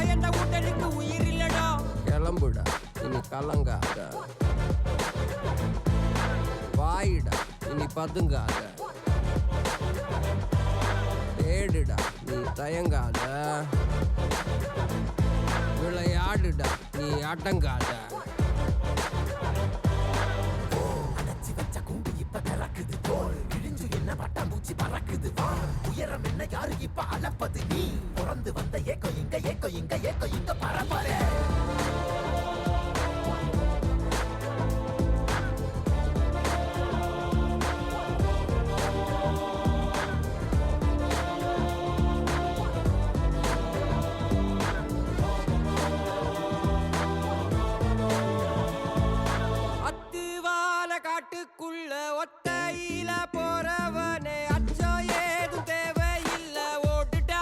பயந்த உடலுக்கு உயிர் இல்லடா. கிளம்புடா இனி கலங்காத, வாயிடா இனி பதுங்காத, தேடுடா நீ தயங்காத, விளையாடுடா நீ அடங்காத. திறக்குது தோல் இழிஞ்சு என்ன பட்டாம்பூச்சி பறக்குது வா உயரம் என்ன யாரு இப்ப அளப்பது நீ பிறந்து வந்த ஏக்கோ இங்க ஏக்கோ இங்க ஏக்கோ இங்க பரம்பரை காட்டுக்குள்ள ஒத்தையில போறவனே அச்சம் ஏதும் தேவையில்ல ஓட்டுட்டா.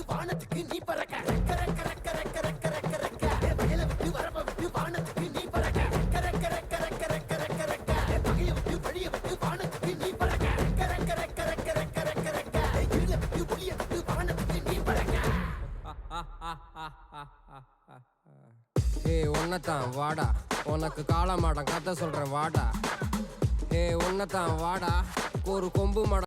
வானத்துக்கு நீ பறக்க வயல விட்டு வரப்ப விட்டு வானத்துக்கு நீ பறக்க பகைய விட்டு வழிய விட்டு வானத்துக்கு நீ பறக்க இருள விட்டு ஒளிய விட்டு வானத்துக்கு நீ பறக்க. ஏய் உன்னதான் வாடா, உனக்கு காளமாடம் கதை சொல்றேன் வாடா. ஏய் உன்னதான் வாடா, ஒரு கொம்பு மாடம்